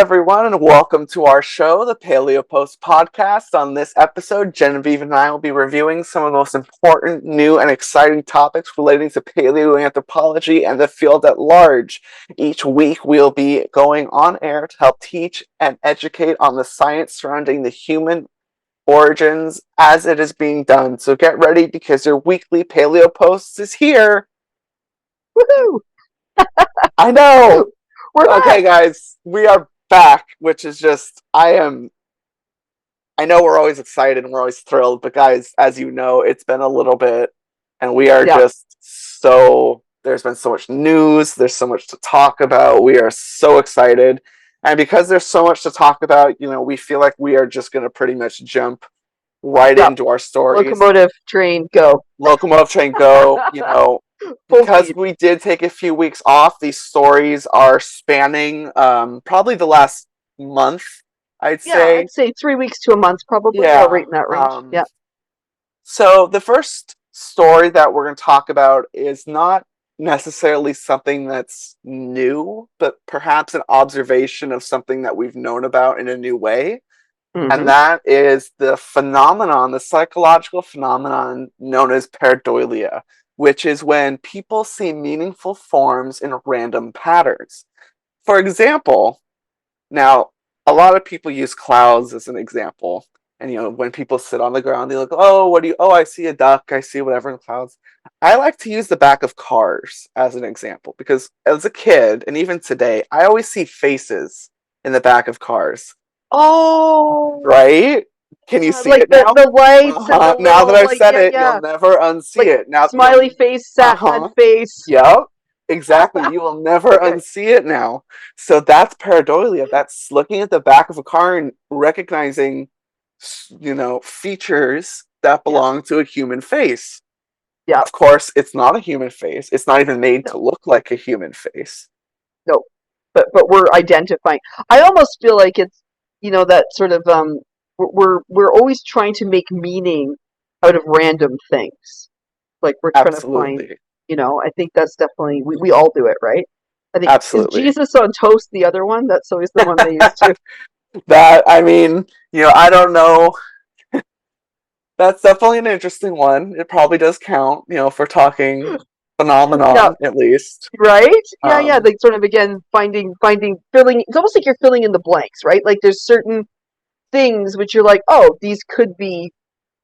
everyone, and welcome to our show, the Paleo Post Podcast. On this episode, Genevieve and I will be reviewing some of the most important, new, and exciting topics relating to paleoanthropology and the field at large. Each week, we'll be going on air to help teach and educate on the science surrounding the human origins as it is being done. So get ready because your weekly Paleo Post is here. Woohoo! I know! We're Okay, back. guys, we are back, which is just, I know we're always excited and we're always thrilled, but guys, as you know, it's been a little bit, and we are Yeah, just there's been so much news, there's so much to talk about, we are so excited, and because there's so much to talk about, we feel like we are just going to pretty much jump right yeah. into our stories. Locomotive train, go. Locomotive train go, Full because speed. we did take a few weeks off, these stories are spanning probably the last month, I'd Yeah, say. I'd say 3 weeks to a month, probably. Yeah, Yeah. right in that range. Yeah. So the first story that we're going to talk about is not necessarily something that's new, but perhaps an observation of something that we've known about in a new way. And Mm-hmm. that is the psychological phenomenon known as pareidolia, which is when people see meaningful forms in random patterns. For example, now a lot of people use clouds as an example. And when people sit on the ground, they look, oh, what do you? Oh, I see a duck. I see whatever in clouds. I like to use the back of cars as an example because as a kid, and even today, I always see faces in the back of cars. Oh, Right? Can you yeah, see like it now? the lights and Uh-huh. the Now that little, I've like, said yeah, it, you'll yeah. never unsee Like it. Now smiley face, sad uh-huh. face. Yep. Exactly. You will never Okay. unsee it now. So that's pareidolia. That's looking at the back of a car and recognizing, features that Yeah, belong to a human face. yeah. Of course, it's not a human face. It's not even made No, to look like a human face. no. But we're identifying. I almost feel like it's, that sort of we're always trying to make meaning out of random things. Like we're trying to find, Absolutely. I think that's definitely we all do it, right? I think is Absolutely. Jesus on toast the other one? That's always the one they used to. That, I mean, I don't know. That's definitely an interesting one. It probably does count, if we're talking Yeah, phenomenon, at least. right? Yeah, yeah. Um, Like sort of again finding filling. It's almost like you're filling in the blanks, right? Like there's certain things which you're like, oh, these could be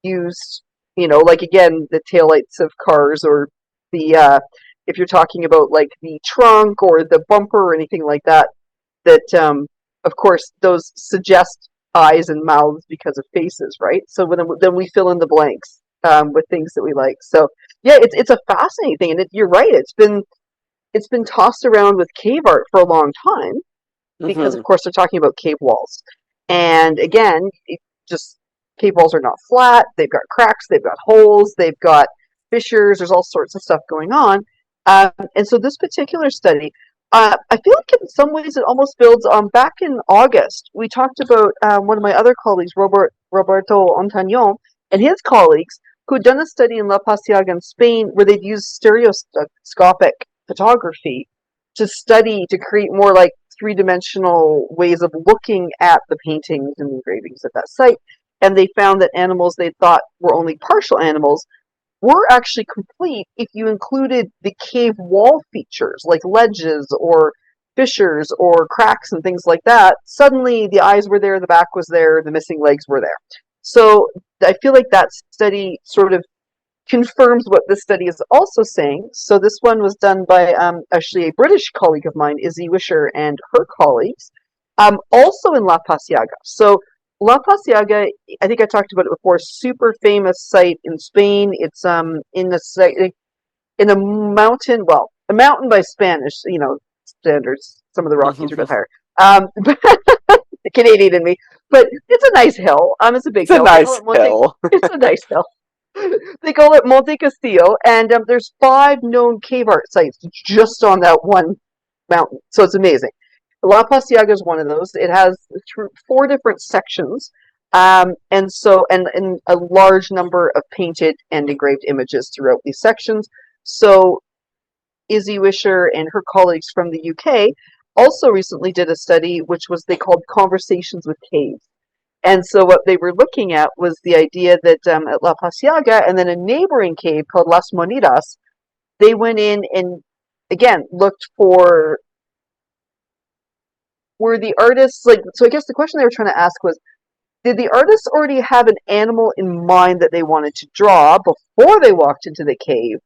used, like again, the taillights of cars or the if you're talking about like the trunk or the bumper or anything like that, that of course those suggest eyes and mouths because of faces, right? So then we fill in the blanks with things that we like. So yeah, it's a fascinating thing, and you're right. It's been tossed around with cave art for a long time because of mhm. course they're talking about cave walls, and again, just cave walls are not flat. They've got cracks, they've got holes, they've got fissures. There's all sorts of stuff going on, and so this particular study, I feel like in some ways it almost builds on back in August. We talked about one of my other colleagues, Roberto Ontagnon, and his colleagues who had done a study in La Pasiega in Spain where they'd used stereoscopic photography to create more like three-dimensional ways of looking at the paintings and engravings at that site. And they found that animals they thought were only partial animals were actually complete if you included the cave wall features like ledges or fissures or cracks and things like that. Suddenly the eyes were there, the back was there, the missing legs were there. So I feel like that study sort of confirms what this study is also saying. So this one was done by actually a British colleague of mine, Izzy Wisher, and her colleagues, also in La Pasiega. So La Pasiega, I think I talked about it before, super famous site in Spain. It's in a mountain, well, a mountain by Spanish, standards. Some of the Rockies are a bit higher. The Canadian in me, but it's a nice hill. It's a big It's a hill. They call nice it Monte. hill. It's a nice hill. They call it Monte Castillo, and there's 5 known cave art sites just on that one mountain. So it's amazing. La Pasiega is one of those. It has 4 different sections, and a large number of painted and engraved images throughout these sections. So Izzy Wisher and her colleagues from the UK also recently did a study which was they called Conversations with Caves. And so what they were looking at was the idea that at La Pasiaga and then a neighboring cave called Las Monitas, they went in and again looked for were the artists like so I guess the question they were trying to ask was did the artists already have an animal in mind that they wanted to draw before they walked into the cave,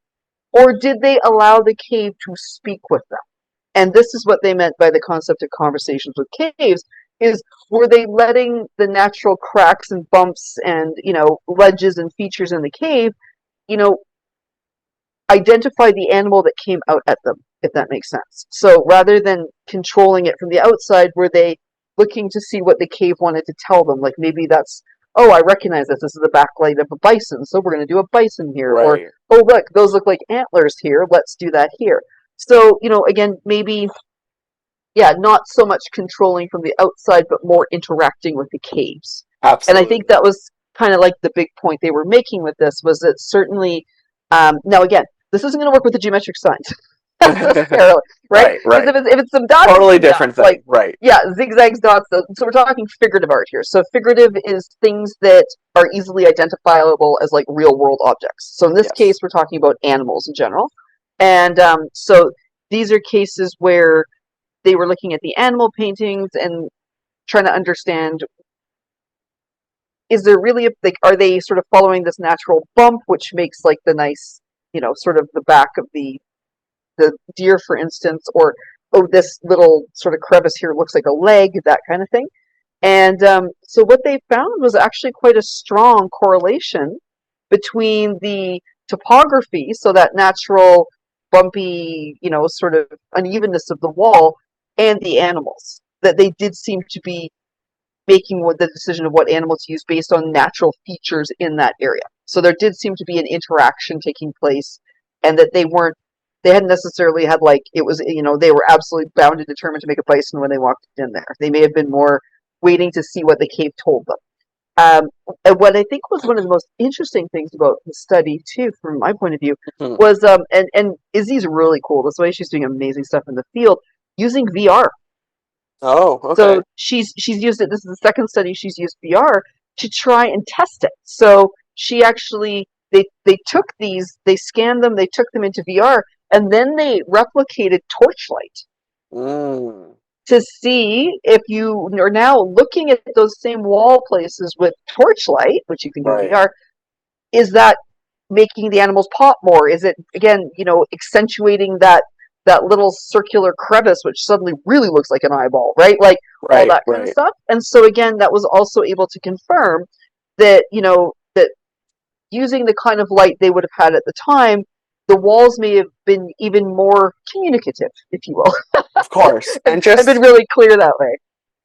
or did they allow the cave to speak with them? And this is what they meant by the concept of conversations with caves is were they letting the natural cracks and bumps and ledges and features in the cave you know identify the animal that came out at them, if that makes sense. So rather than controlling it from the outside, were they looking to see what the cave wanted to tell them? Like maybe that's, oh, I recognize this. This is the backlight of a bison, so we're going to do a bison here. Or, Right. oh, look, those look like antlers here. Let's do that here. So, again, maybe, yeah, not so much controlling from the outside, but more interacting with the caves. And I think that Absolutely. was kind of like the big point they were making with this was that certainly, now again, this isn't going to work with the geometric signs necessarily, right? Right, Because right. if it's some dots, it's Totally some different dots. Like, thing. Right. yeah, zigzags, dots. So we're talking figurative art here. So figurative is things that are easily identifiable as like real world objects. So in this case, Yes. we're talking about animals in general. And so these are cases where they were looking at the animal paintings and trying to understand is there really like are they sort of following this natural bump which makes like the nice sort of the back of the deer for instance or oh this little sort of crevice here looks like a leg that kind of thing and so what they found was actually quite a strong correlation between the topography so that natural bumpy sort of unevenness of the wall and the animals that they did seem to be making the decision of what animal to use based on natural features in that area. So there did seem to be an interaction taking place, and that they hadn't necessarily had like it was they were absolutely bound and determined to make a bison when they walked in there. They may have been more waiting to see what the cave told them. And what I think was one of the most interesting things about the study too, from my point of view, Mhm. was and Izzy's really cool. This way she's doing amazing stuff in the field using VR. Oh, So okay. she's used it. This is the second study she's used VR to try and test it. So she actually they took these, they scanned them, they took them into VR, and then they replicated torchlight Mm, to see if you are now looking at those same wall places with torchlight, which you can do in right. VR. Is that making the animals pop more? Is it again, accentuating that little circular crevice, which suddenly really looks like an eyeball, right? Like all Right, that kind of right. stuff. And so again, that was also able to confirm that that using the kind of light they would have had at the time, the walls may have been even more communicative, if you will, Of course. and And been just really clear that way.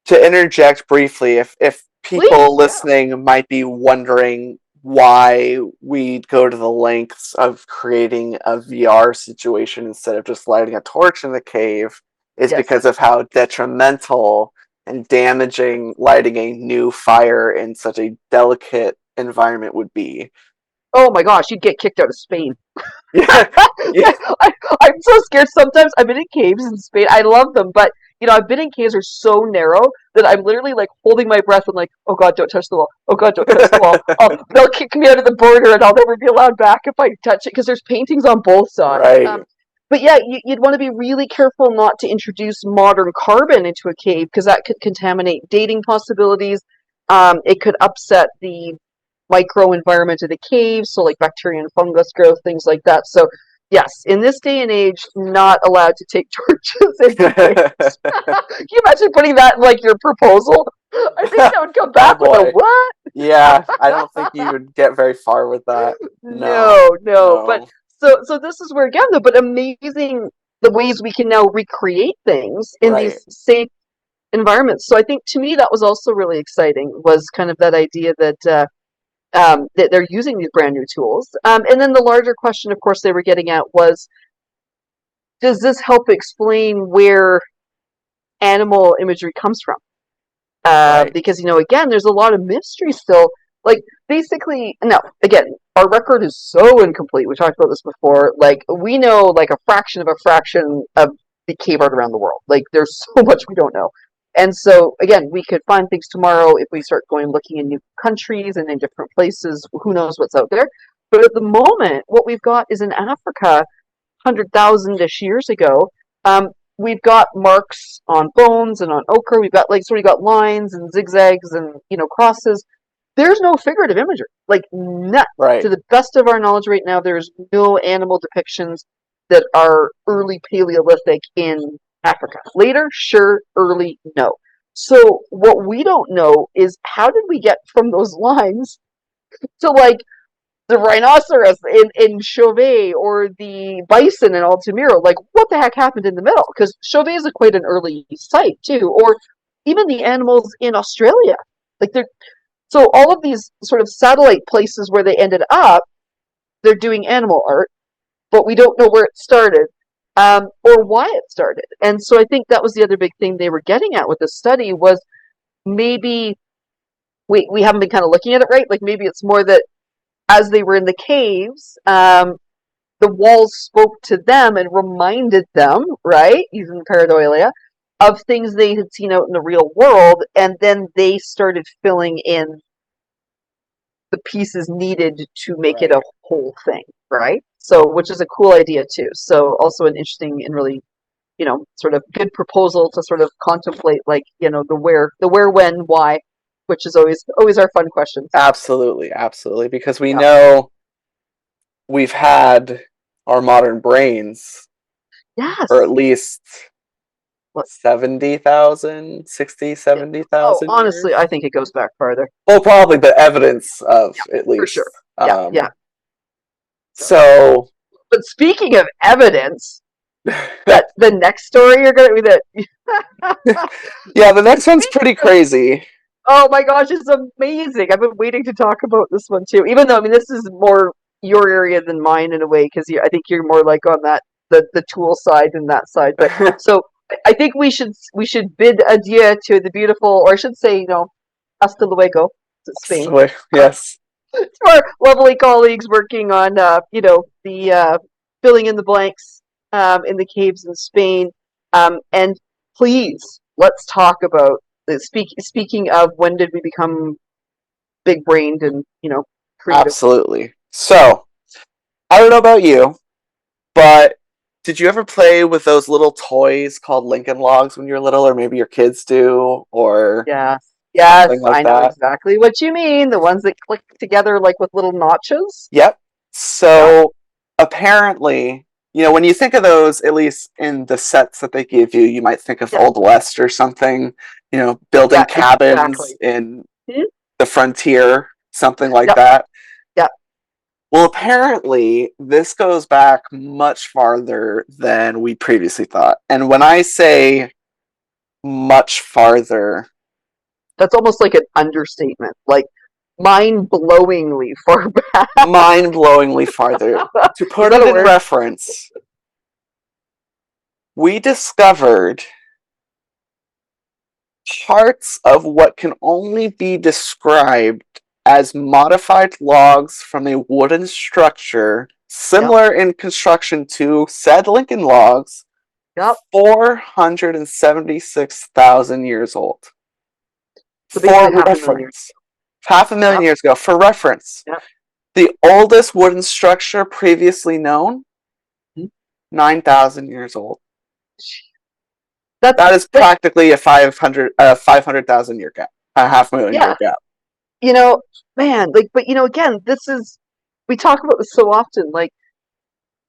to interject briefly, if people Please, yeah, listening might be wondering why we'd go to the lengths of creating a VR situation instead of just lighting a torch in the cave, is yes. because of how detrimental and damaging lighting a new fire in such a delicate environment would be. Oh my gosh, you'd get kicked out of Spain. Yeah, yeah, I'm so scared sometimes. I've been in caves in Spain. I love them, but I've been in caves that are so narrow that I'm literally like holding my breath and like, oh God, don't touch the wall. Oh God, don't touch the wall. Oh, they'll kick me out of the border and I'll never be allowed back if I touch it because there's paintings on both sides. right, But yeah, you'd want to be really careful not to introduce modern carbon into a cave because that could contaminate dating possibilities. It could upset the microenvironment of the cave, so like bacteria and fungus growth, things like that. So yes, in this day and age, not allowed to take torches into caves. Can you imagine putting that in like your proposal? I think that would come oh back with a boy. what? Yeah, I don't think you would get very far with that. No, No, no. But no. so this is where again though, but amazing the ways we can now recreate things in Right, these safe environments. So I think to me that was also really exciting was kind of that idea that they're using these brand new tools. And then the larger question, of course, they were getting at was, does this help explain where animal imagery comes from? right. Because again, there's a lot of mystery still. Like basically, no, again, our record is so incomplete. We talked about this before. Like we know like a fraction of a fraction of cave art around the world. Like there's so much we don't know. And so again, we could find things tomorrow if we start going looking in new countries and in different places. Who knows what's out there? But at the moment, what we've got is in Africa, 100,000-ish years ago. We've got marks on bones and on ochre. We've got like so we got lines and zigzags and crosses. There's no figurative imagery, like none. To Right. the best of our knowledge right now, there's no animal depictions that are early Paleolithic in Africa. Later, sure. Early, no. So what we don't know is how did we get from those lines to like the rhinoceros in Chauvet or the bison in Altamira? Like, what the heck happened in the middle? Because Chauvet is quite an early site too, or even the animals in Australia. Like they're so all of these sort of satellite places where they ended up, they're doing animal art, but we don't know where it started or why it started. And so I think that was the other big thing they were getting at with this study was maybe we haven't been kind of looking at it right. Like maybe it's more that as they were in the caves, the walls spoke to them and reminded them, right, using pareidolia, of things they had seen out in the real world, and then they started filling in the pieces needed to make it Right. a whole thing, right? So, which is a cool idea too. So, also an interesting and really, sort of good proposal to sort of contemplate, like, the where, when, why, which is always our fun questions. Absolutely, absolutely. Because we Yeah. know we've had our modern brains for Yes. at least What? 70,000, 60, Yeah. Oh, 70,000 honestly, years. I think it goes back farther. Well, probably the evidence of at For least. sure. Yeah. Yeah. So, So, but speaking of evidence, that the next story you're gonna that. yeah, the next one's Speaking pretty of, crazy. oh my gosh, it's amazing. I've been waiting to talk about this one too. Even though I mean this is more your area than mine in a way because I think you're more like on that the tool side and that side. But so I think we should bid adieu to the beautiful, or I should say, hasta luego to Spain. So, yes, To our lovely colleagues working on the filling in the blanks in the caves in Spain. And please let's talk about speaking of when did we become big brained and creative. absolutely. So, I don't know about you, but did you ever play with those little toys called Lincoln Logs when you were little, or maybe your kids do, or Yes, yes, something like I know that? exactly what you mean. The ones that click together like with little notches. Yep. Yep. So apparently, when you think of those, at least in the sets that they give you, you might think of Yep. Old West or something, building Yeah. cabins Exactly. in Hmm? the frontier, something like Yep. that. Yep. Well, apparently, this goes back much farther than we previously thought. And when I say much farther, That's almost like an understatement. Like mind-blowingly far back. mind blowingly farther, to Is put that it a in word? reference, we discovered parts of what can only be described as modified logs from a wooden structure Yep. similar in construction to said Lincoln logs Yep. 476,000 years old. So basically For half a million years. reference, half a million Yep. years ago, for reference, Yep. the oldest wooden structure previously known, Mhm. 9,000 years old. That's That is like, practically a 500,000 year gap, a half million year yeah, gap. you know, man, like, but again, we talk about this so often. Like,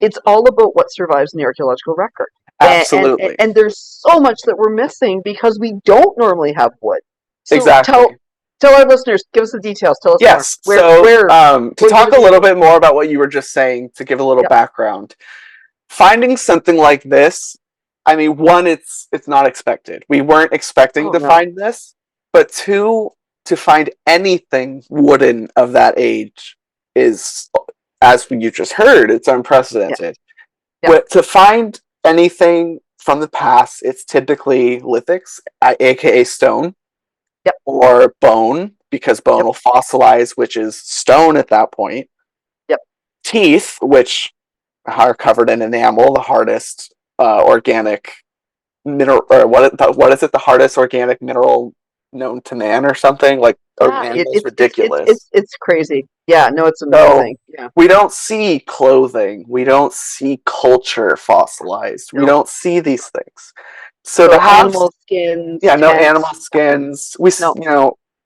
it's all about what survives in the archaeological record, and and Absolutely. and there's so much that we're missing because we don't normally have wood. So tell Exactly. tell our listeners, give us the details. Tell us more. Yes. Where So, where to what talk are a they little found? bit more about what you were just saying, to give a little Yep. background, finding something like this, I mean, one, it's not expected. We weren't expecting Oh to no. find this, but two, to find anything wooden of that age is, as you just heard, it's Yeah. unprecedented. Yep. But to find anything from the past, it's typically lithics, aka stone, Yep. or bone, because bone Yep. will fossilize, which is stone at that point. Yep. Teeth, which are covered in enamel, the hardest organic mineral, or what is it, the hardest organic mineral known to man or something, like, or Yeah, animals, ridiculous. it's crazy. Yeah, no, it's So amazing. Yeah, we don't see clothing, we don't see culture fossilized, we no. don't see these things. So to So have, animal skins, yeah, no animal tents. skins, No,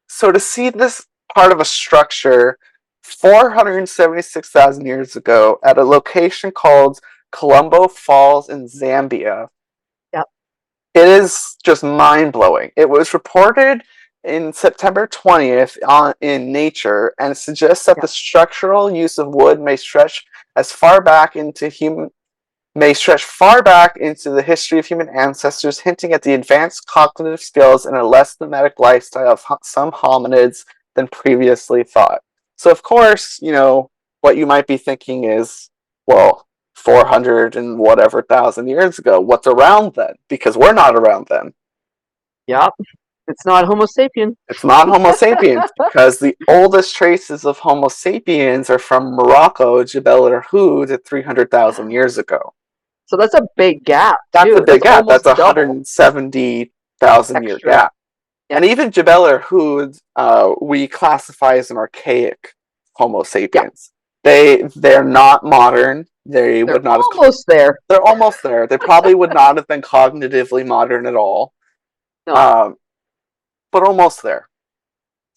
so to see this part of a structure 476,000 years ago at a location called Colombo Falls in Zambia, yeah, it is just mind blowing. It was reported in September 20th in Nature, and it suggests that yeah. the structural use of wood may stretch far back into the history of human ancestors, hinting at the advanced cognitive skills and a less nomadic lifestyle of some hominids than previously thought. So, of course, what you might be thinking is, well, 400 and whatever thousand years ago, what's around then? Because we're not around then. Yep. It's not Homo sapien. It's not Homo sapiens, because the oldest traces of Homo sapiens are from Morocco, Jebel el-Hood, at 300,000 years ago. So that's a big gap That's a too. big That's gap. That's almost a double 170,000 year extra. gap. Yeah, And even Jebel el-Hood, we classify as an archaic Homo yeah. sapiens. They're not modern. They They're would not have. almost there. They're almost there. They probably would not have been cognitively modern at all, No. um, but almost there.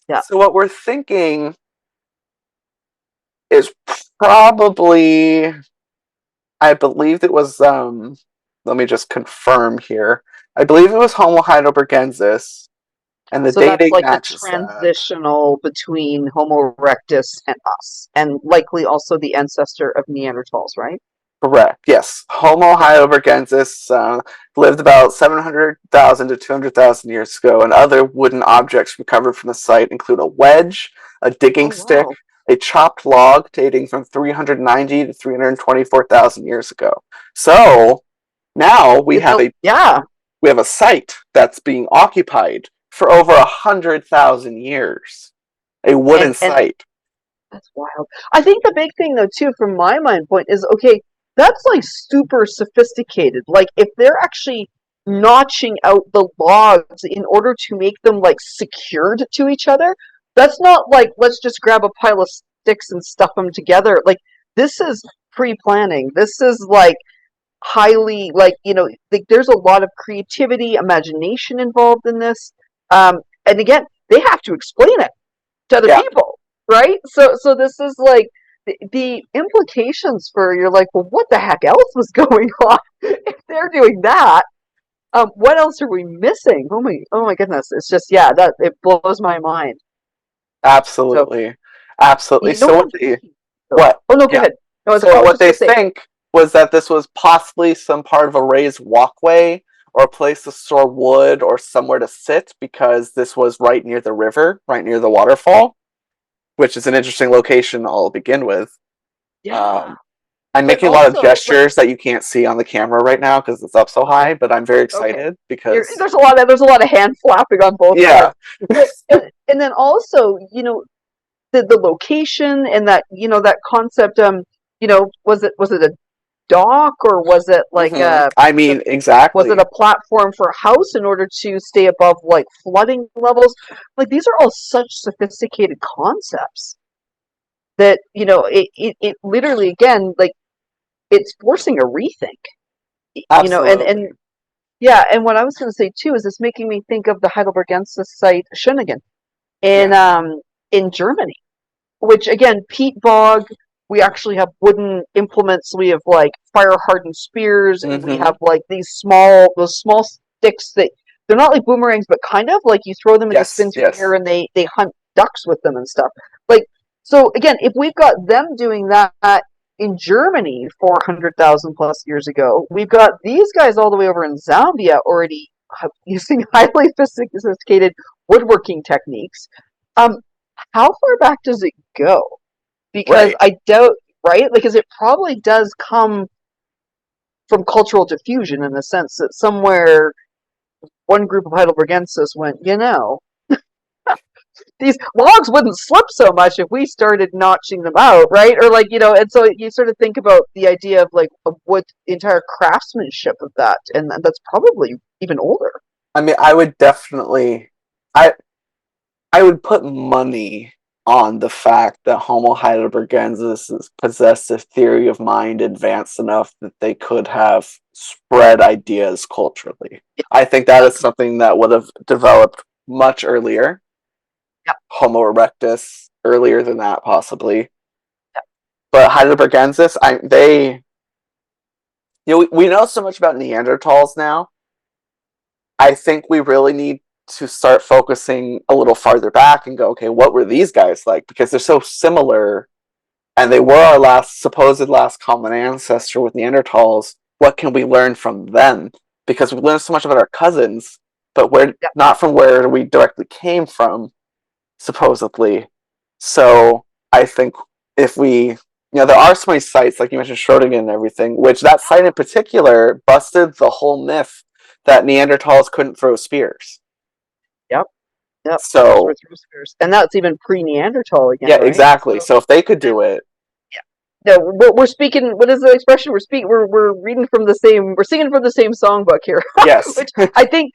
Yeah. So what we're thinking is probably, I believe it was. Let me just confirm here. I believe it was Homo heidelbergensis, and the So that's dating like the matches that. transitional between Homo erectus and us, and likely also the ancestor of Neanderthals, right? Correct. Yes, Homo Yeah. heidelbergensis lived about 700,000 to 200,000 years ago, and other wooden objects recovered from the site include a wedge, a digging Oh stick, wow. a chopped log dating from 390 to 324,000 years ago. So now Yeah. we have a site that's being occupied for over 100,000 years, a wooden And site. that's wild. I think the big thing though too, from my mind point, is okay, that's like super sophisticated. Like if they're actually notching out the logs in order to make them like secured to each other, that's not like let's just grab a pile of sticks and stuff them together. Like this is pre-planning. This is like highly like there's a lot of creativity, imagination involved in this. And again, they have to explain it to other Yeah, people, right? So this is like the implications for you're like, well, what the heck else was going on if they're doing that? What else are we missing? Oh my goodness! It's just yeah, that it blows my mind. So absolutely, absolutely. you know So what what I'm they thinking? Though? what? Oh no, go Yeah. ahead. No, So I was what just they gonna say, think was that this was possibly some part of a raised walkway or a place to store wood or somewhere to sit, because this was right near the river, right near the waterfall, which is an interesting location I'll begin with. yeah, Um, I'm but making a lot of also like gestures that you can't see on the camera right now because it's up so high, but I'm very okay, excited because, there's a lot of hand flapping on both yeah, sides. But and then also, the location and that that concept was it a dock or was it like I mean, was it exactly. a platform for a house in order to stay above like flooding levels? Like these are all such sophisticated concepts that it literally again like it's forcing a rethink. And Absolutely. yeah, and what I was going to say too is it's making me think of the Heidelbergensis site Schöningen in Yeah. um in Germany, which again, peat bog. We actually have wooden implements. We have like fire hardened spears, and we Mm-hmm. have like those small sticks that they're not like boomerangs, but kind of like you throw them and they spin Yes, through the yes. air and they hunt ducks with them and stuff. Like so, again, if we've got them doing that in Germany 400,000 plus years ago, we've got these guys all the way over in Zambia already using highly sophisticated woodworking techniques. Um, how far back does it go? Because Right. I doubt, right? Because it probably does come from cultural diffusion in the sense that somewhere one group of Heidelbergensis went, these logs wouldn't slip so much if we started notching them out, right? Or like, and so you sort of think about the idea of like what the entire craftsmanship of that, and that's probably even older. I mean, I would definitely, I I would put money on the fact that Homo heidelbergensis possessed a theory of mind advanced enough that they could have spread ideas culturally. I think that is something that would have developed much earlier. Yep. Homo erectus earlier than that, possibly. Yep. But heidelbergensis, we know so much about Neanderthals now. I think we really need to start focusing a little farther back and go, okay, what were these guys like? Because they're so similar, and they were our supposed last common ancestor with Neanderthals. What can we learn from them? Because we learned so much about our cousins, but we're Yep. not from where we directly came from, supposedly. So I think if we, there are so many sites, like you mentioned, Schrodinger and everything, which that site in particular busted the whole myth that Neanderthals couldn't throw spears. Yep. Yep. Those So were through spears, and that's even pre-Neanderthal again, yeah, right? exactly. So So if they could do it, no, we're speaking. What is the expression? We're reading from the same. We're singing from the same songbook here. yes. Which I think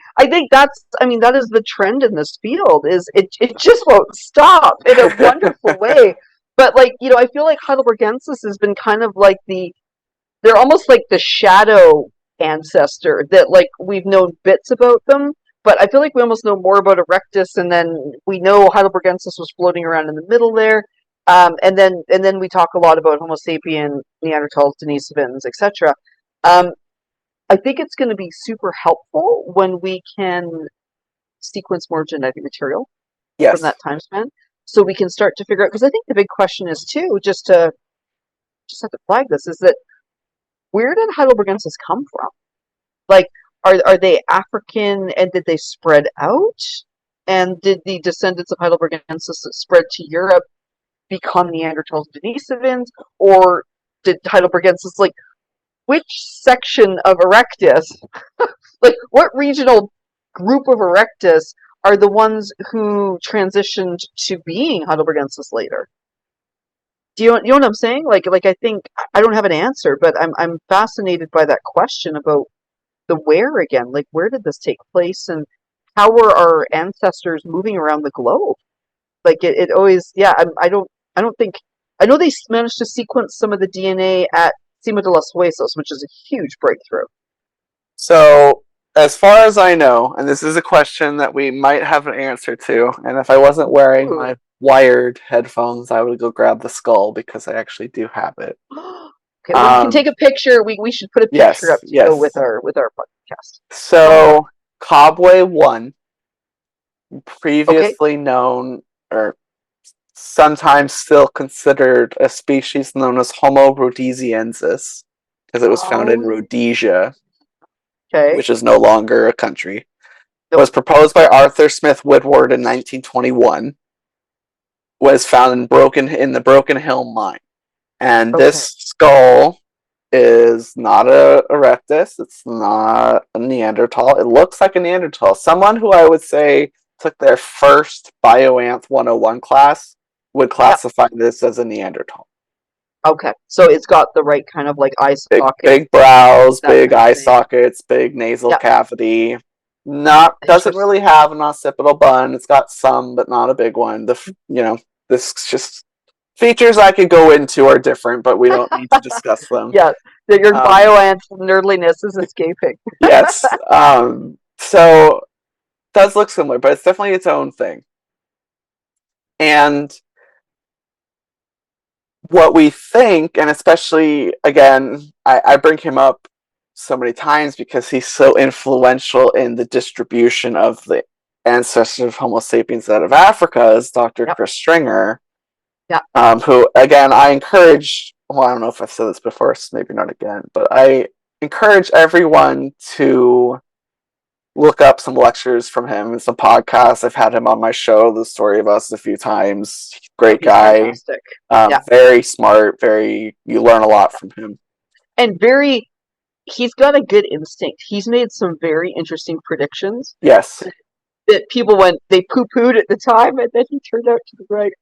that's. I mean, that is the trend in this field. Is it just won't stop in a wonderful way. But like I feel like Heidelbergensis has been kind of like they're almost like the shadow ancestor that like we've known bits about them. But I feel like we almost know more about Erectus, and then we know Heidelbergensis was floating around in the middle there. And then we talk a lot about Homo sapien, Neanderthals, Denisovans, etc. Um, I think it's going to be super helpful when we can sequence more genetic material from Yes. that time span, so we can start to figure out. Because I think the big question is too, just have to flag this, is that where did Heidelbergensis come from? Like, are they African and did they spread out? And did the descendants of Heidelbergensis that spread to Europe become Neanderthals, Denisovans, or did Heidelbergensis like which section of Erectus, like what regional group of Erectus are the ones who transitioned to being Heidelbergensis later? Do you know what I'm saying? Like I think I don't have an answer, but I'm fascinated by that question about the where again. Like where did this take place, and how were our ancestors moving around the globe? Like it always, yeah. I don't think I know they managed to sequence some of the DNA at Cima de los Huesos, which is a huge breakthrough. So as far as I know, and this is a question that we might have an answer to, and if I wasn't wearing Ooh. my wired headphones, I would go grab the skull because I actually do have it. Okay, we can take a picture. We should put a picture Yes, up to go yes. with our podcast. So Cobway 1, Okay. previously known or sometimes still considered a species known as Homo rhodesiensis, because it was found in Oh, Rhodesia, okay. which is no longer a country, Nope. was proposed by Arthur Smith Woodward in 1921, was found in the Broken Hill mine. And Okay. this skull is not a erectus, it's not a Neanderthal. It looks like a Neanderthal. Someone who I would say took their first Bioanth 101 class would Yep. classify this as a Neanderthal. Okay. So it's got the right kind of like eye Big, socket, big brows, that big kind of eye thing. sockets, big nasal Yep. cavity. Not doesn't Interesting. really have an occipital bun. It's got some, but not a big one. This just features I could go into are different, but we don't need to discuss them. Yes. Your Um, bioant nerdliness is escaping. yes. So does look similar, but it's definitely its own thing. And what we think, and especially again, I bring him up so many times because he's so influential in the distribution of the ancestors of Homo sapiens out of Africa, is Dr. Yep. Chris Stringer, Yep. who again I encourage. Well, I don't know if I've said this before, so maybe not again, but I encourage everyone to look up some lectures from him and some podcasts. I've had him on my show, The Story of Us, a few times. Oh, Great he's guy. fantastic. Yeah. Very smart. You learn a lot from him. And he's got a good instinct. He's made some very interesting predictions. Yes. that people went, they poo-pooed at the time, and then he turned out to be right.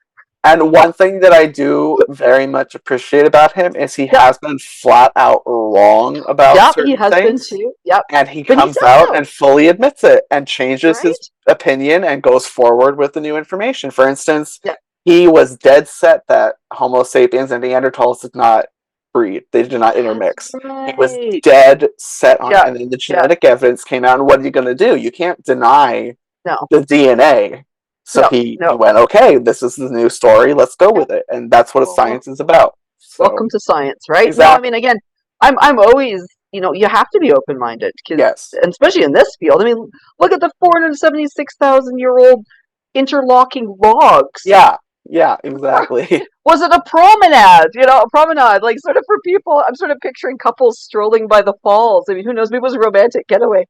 And one thing that I do very much appreciate about him is he Yep, has been flat out wrong about yep, he certain has been things, too. Yep, and he but he comes said out so, and fully admits it and changes his right? opinion and goes forward with the new information. For instance, Yeah, he was dead set that Homo sapiens and Neanderthals did not breed, they did not that's intermix. He was right. dead set on it, Yeah, and then the yeah, genetic evidence came out, and what are you going to do? You can't deny no, the DNA. So no, he no. went, okay, this is the new story. Let's go Yeah. with it, and that's what a Well, science is about. welcome So to science, right? No, I mean, exactly, again, I'm always, you have to be open-minded because, yes, and especially in this field. I mean, look at the 476,000-year-old interlocking logs. yeah, yeah, exactly, Was it a promenade? A promenade, like sort of for people. I'm sort of picturing couples strolling by the falls. I mean, who knows? Maybe it was a romantic getaway.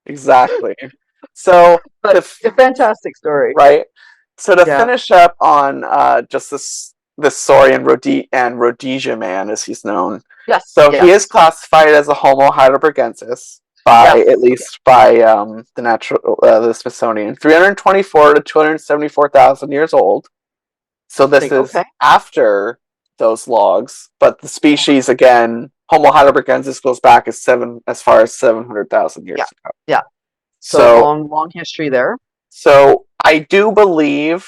exactly. So But to a fantastic story. right, so to Yeah. finish up on just this Saurian and Rhodesia man, as he's known. Yes. So he is Yes. classified as a Homo heidelbergensis Yeah. by at Okay. least by the Smithsonian, 324 to 274,000 years old. So this Interesting. is Okay. after those logs, but the Yeah. species again, Homo heidelbergensis, goes back as far as 700,000 Yeah. years ago. Yeah. So So long, long history there. so I do believe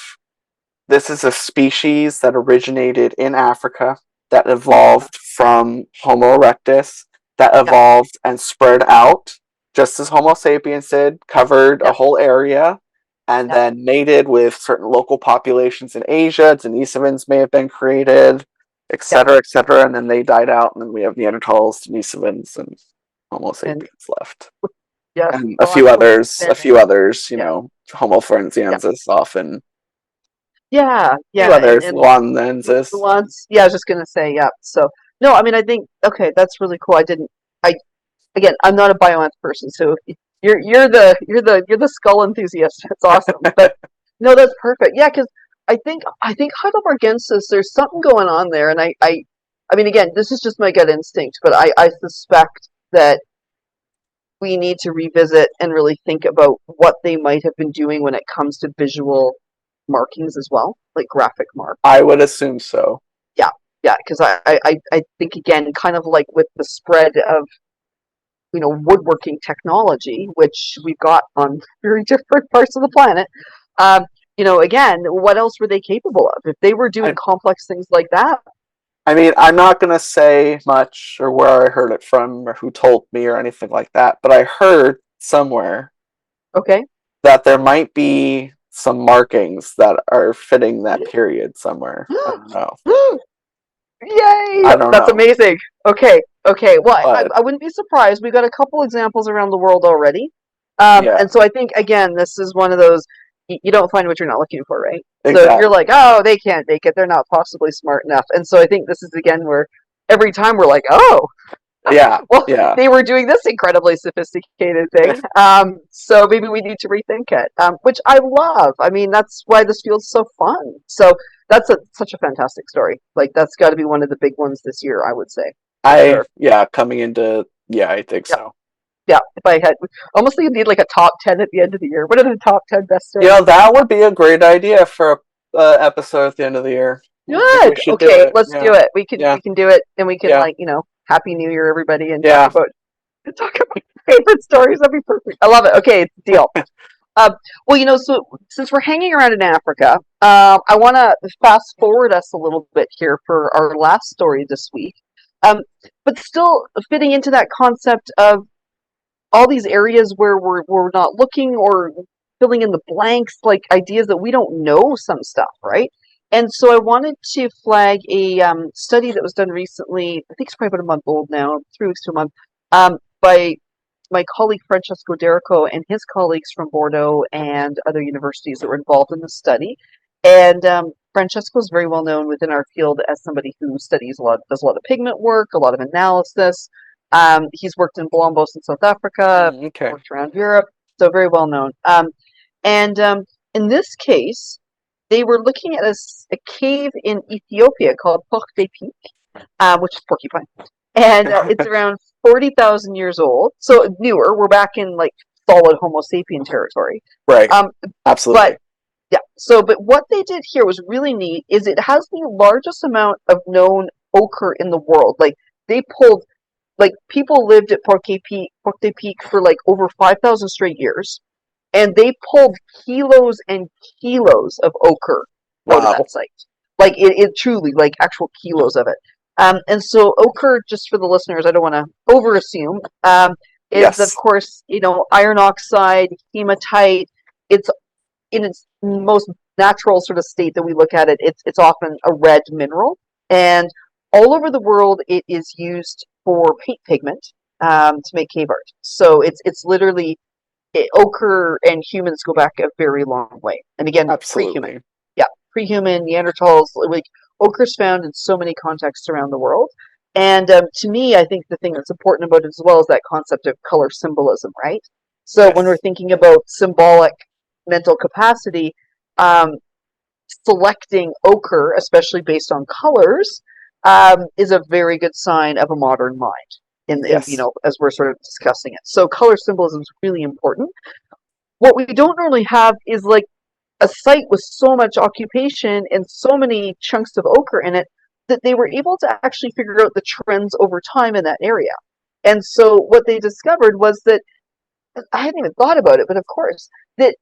this is a species that originated in Africa, that Yeah. evolved from Homo erectus, that Yeah. evolved and spread out, just as Homo sapiens did, covered a Yeah. whole area, and Yeah. then mated with certain local populations in Asia. Denisovans may have been created, Yeah. etc., etc., and then they died out, and then we have Neanderthals, Denisovans, and Homo And sapiens left. yes, And well, unfortunately, a then, few others, yeah. Homo Yeah. floresiensis often, Yeah. few Yeah. And others, Luanensis. once, yeah, I was just gonna say, yeah. So no, I mean, I think okay, that's really cool. I didn't. I again, I'm not a biomath person, so you're the skull enthusiast. That's awesome. But no, that's perfect. Yeah, because I think Heidelbergensis, there's something going on there, and I mean, again, this is just my gut instinct, but I suspect that we need to revisit and really think about what they might have been doing when it comes to visual markings as well, like graphic mark. I would assume so. Yeah, yeah, because I think again, kind of like with the spread of woodworking technology, which we've got on very different parts of the planet. Um, again, what else were they capable of if they were doing I, complex things like that? I mean, I'm not going to say much or where I heard it from or who told me or anything like that, but I heard somewhere Okay. that there might be some markings that are fitting that period somewhere. I don't know. Yay! I don't That's know. amazing. Okay, okay. Well, I, But I wouldn't be surprised. We've got a couple examples around the world already. yeah, And so I think, again, this is one of those you don't find what you're not looking for, right? So if you're exactly. like, oh, they can't make it, they're not possibly smart enough. And so I think this is, again, where every time we're like, oh, Yeah, well, yeah. they were doing this incredibly sophisticated thing. So maybe we need to rethink it, which I love. I mean, that's why this field's so fun. So that's such a fantastic story. Like, that's got to be one of the big ones this year, I would say, for sure. Coming into, yeah, I think Yeah, so. yeah. If I had, almost think you'd need like a top 10 at the end of the year. What are the top 10 best stories? That would be a great idea for a episode at the end of the year. I think we Good. should do Okay, it. let's do Yeah, it. We can yeah, we can do it, and we can yeah, like Happy New Year, everybody, and talk yeah. about favorite stories. That'd be perfect. I love it. Okay, deal. Um, well, so since we're hanging around in Africa, I want to fast forward us a little bit here for our last story this week. Um, but still fitting into that concept of all these areas where we're not looking or filling in the blanks, like ideas that we don't know some stuff, right? And so I wanted to flag a study that was done recently. I think it's probably about a month old now, 3 weeks to a month, by my colleague Francesco Derrico and his colleagues from Bordeaux and other universities that were involved in the study. And Francesco is very well known within our field as somebody who studies does a lot of pigment work, a lot of analysis. He's worked in Blombos in South Africa, Okay. worked around Europe, so very well known. And in this case, they were looking at a cave in Ethiopia called Poch de Peak, which is porcupine, and it's around 40,000 years old, so newer. We're back in like solid Homo sapien territory. Right. Um, but Absolutely. yeah, but what they did here was really neat. Is it has the largest amount of known ochre in the world. Like they pulled, like people lived at Porte-Peak for like over 5,000 straight years, and they pulled kilos and kilos of ochre out of Wow. that site. Like it truly, like actual kilos of it. And so ochre, just for the listeners, I don't want to over assume, is of Yes. course, iron oxide, hematite. It's in its most natural sort of state that we look at it. It's often a red mineral, and all over the world it is used for paint pigment to make cave art. So it's literally ochre and humans go back a very long way. And again, pre-human. Absolutely. Yeah, pre-human, Neanderthals, like ochre's found in so many contexts around the world. And to me, I think the thing that's important about it as well is that concept of color symbolism, right? So when we're Yes. thinking about symbolic mental capacity, um, selecting ochre, especially based on colors, is a very good sign of a modern mind. Yes. As we're sort of discussing it. So color symbolism is really important. What we don't normally have is like a site with so much occupation and so many chunks of ochre in it that they were able to actually figure out the trends over time in that area. And so what they discovered was that I hadn't even thought about it, but of course, that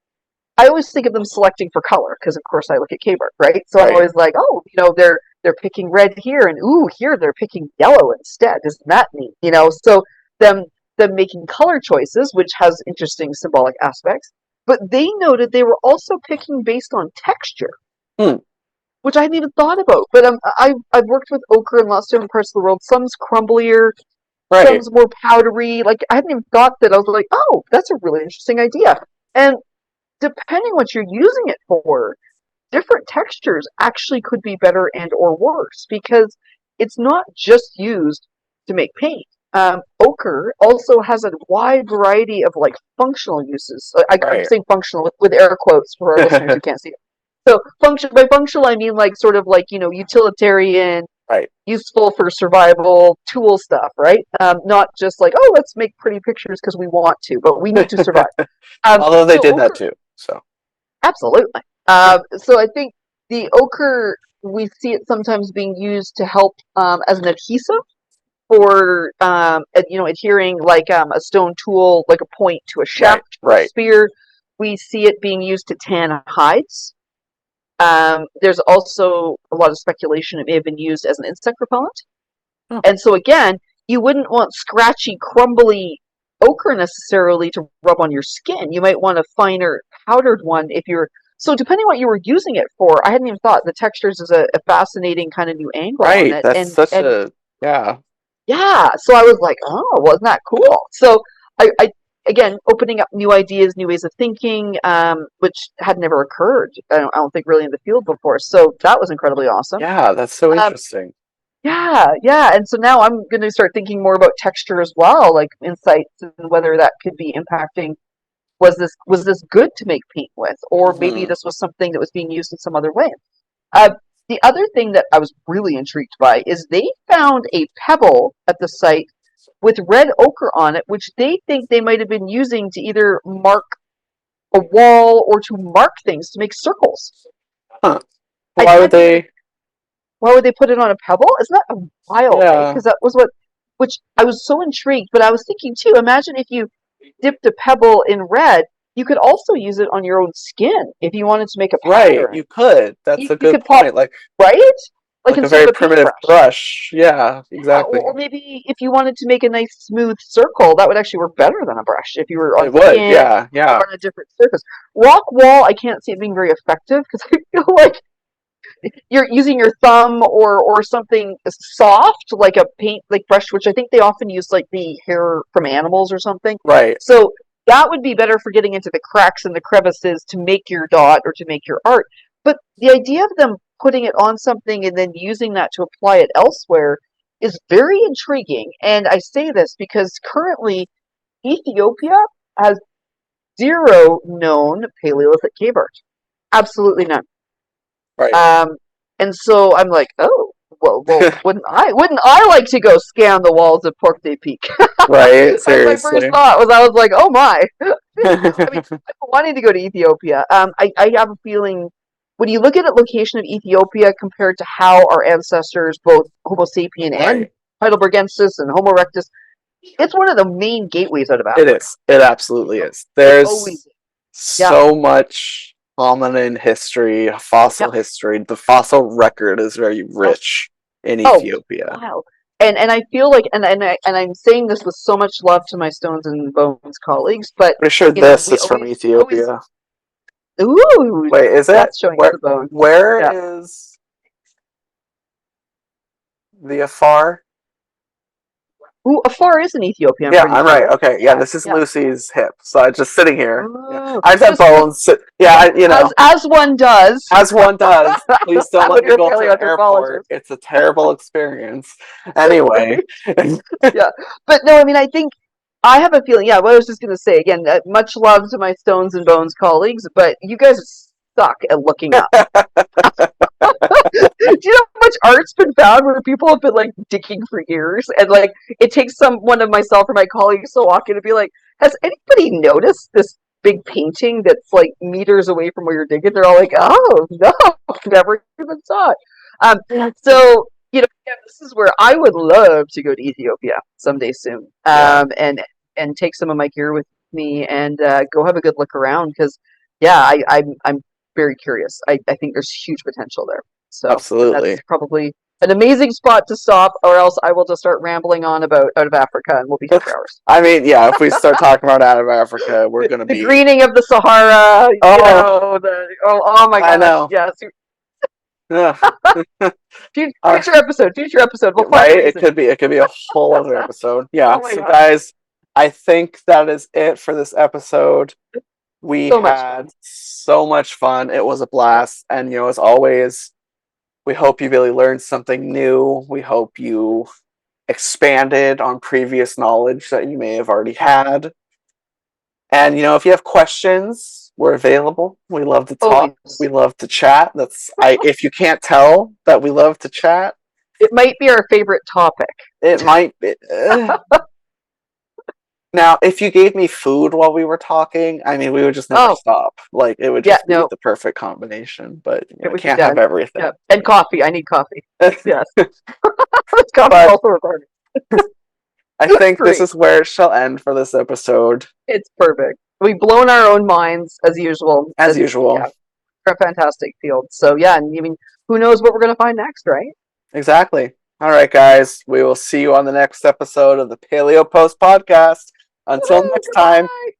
I always think of them selecting for color because, of course, I look at cave art, right? So I'm Right. always like, oh, they're picking red here, and ooh, here they're picking yellow instead. Isn't that neat? So them them making color choices, which has interesting symbolic aspects. But they noted they were also picking based on texture, Hmm. which I hadn't even thought about. But I've worked with ochre in lots of different parts of the world. Some's crumblier, Right. some's more powdery. Like I hadn't even thought that. I was like, oh, that's a really interesting idea. And depending what you're using it for, different textures actually could be better and or worse because it's not just used to make paint. Ochre also has a wide variety of like functional uses. I'm Right. saying functional with air quotes for our listeners who can't see it. So function by functional, I mean like sort of like utilitarian, Right. useful for survival tool stuff, right? Not just like let's make pretty pictures because we want to, but we need to survive. Although they So did that ochre, too. So. absolutely. So I think the ochre, we see it sometimes being used to help as an adhesive for adhering like a stone tool, like a point to a Right. shaft or a Right. spear. We see it being used to tan hides. There's also a lot of speculation it may have been used as an insect repellent. Oh. And so again, you wouldn't want scratchy, crumbly ochre necessarily to rub on your skin. You might want a finer powdered one if you're so depending what you were using it for. I hadn't even thought the textures is a fascinating kind of new angle on Right. it. That's such And a yeah. yeah, so I was like, oh, wasn't that cool? So I again opening up new ideas, new ways of thinking, which had never occurred. I don't think really in the field before. So that was incredibly awesome. Yeah. That's so Um, interesting. yeah, yeah. And so now I'm going to start thinking more about texture as well, like insights and whether that could be impacting. Was this good to make paint with, or maybe Hmm. this was something that was being used in some other way? Uh, the other thing that I was really intrigued by is they found a pebble at the site with red ochre on it, which they think they might have been using to either mark a wall or to mark things to make circles. Huh. I Why would hadn't even they? Why would they put it on a pebble? Isn't that wild, right? Yeah. Because that was which I was so intrigued. But I was thinking too, imagine if you dipped a pebble in red, you could also use it on your own skin if you wanted to make a Right. pattern. You could. That's You, a you good could pop, point. right? Like Like a instead very of a primitive paintbrush. brush. Yeah. Or, Exactly. or maybe if you wanted to make a nice smooth circle, that would actually work better than a brush if you were on It would. skin Yeah. or Yeah. on a different surface. Rock wall, I can't see it being very effective because I feel like you're using your thumb or something soft like a paint like brush, which I think they often use like the hair from animals or something. Right. So that would be better for getting into the cracks and the crevices to make your dot or to make your art. But the idea of them putting it on something and then using that to apply it elsewhere is very intriguing. And I say this because currently Ethiopia has zero known Paleolithic cave art. Absolutely none. Right. Um, and so I'm like, oh, well, wouldn't I like to go scan the walls of Porte Peak? Right. My first Seriously. thought was, I was like, oh my. I mean, I've been wanting to go to Ethiopia. I have a feeling when you look at the location of Ethiopia compared to how our ancestors, both Homo sapien and Right. Heidelbergensis and Homo erectus, it's one of the main gateways out of It Africa. is. It absolutely is. It always There's is. Yeah. so much hominin history, fossil Yep. history. The fossil record is very Oh, rich in oh, Ethiopia. wild. And I feel like and I'm saying this with so much love to my Stones and Bones colleagues, but Pretty sure you know, this is from we always Ethiopia. ooh, Wait, is it? that's showing us Where the bone. Yeah. where is the Afar? Ooh, Afar is in Ethiopia, I'm Yeah, pretty I'm right. sure. Okay, yeah, Yeah, this is yeah. Lucy's hip. So I just sitting here. Yeah, Oh, I just have bones. Yeah, as one does as one does. Please don't let when me you're a go to the airport. paleoanthropologist. It's a terrible experience. Anyway, Yeah, but no, I mean, I think I have a feeling. Yeah, what I was just gonna say again. Much love to my Stones and Bones colleagues, but you guys suck at looking up. Do you know how much art's been found where people have been like digging for years, and like it takes one of myself or my colleagues to walk in and be like, "Has anybody noticed this big painting that's like meters away from where you're digging?" They're all like, "Oh no, never even saw it." Um, so yeah, this is where I would love to go to Ethiopia someday soon, yeah, and take some of my gear with me and go have a good look around because yeah, I'm very curious. I think there's huge potential there. So, and that's absolutely. probably an amazing spot to stop, or else I will just start rambling on about out of Africa, and we'll be here for hours. I mean, yeah, if we start talking about out of Africa, we're gonna The be. greening of the Sahara, Oh, oh my I gosh, know. yes. Ugh. Uh, Future episode. We'll find a right? reason. It could be a whole other episode. Yeah. Oh my So, gosh, guys, I think that is it for this episode. We so much fun. had so much fun. It was a Yep. blast, and as always, we hope you really learned something new. We hope you expanded on previous knowledge that you may have already Yeah. had. And if you have questions, we're available. We love to talk. We Always. love to chat. That's I if you can't tell that we love to chat, It might be our favorite topic. it might be. Now, if you gave me food while we were talking, I mean, we would just never Oh, stop. Like it would yeah, just be no, the perfect combination. But it I would be can't have done. everything. Yeah, and coffee. I need coffee. Yes, coffee's But also required. I think this Great. is where it shall end for this episode. It's perfect. We've blown our own minds as usual. As It's usual. yeah, a fantastic field. So yeah, and I mean, who knows what we're gonna find next, right? Exactly. All right, guys. We will see you on the next episode of the Paleo Post podcast. Until Woohoo! next time. Goodbye.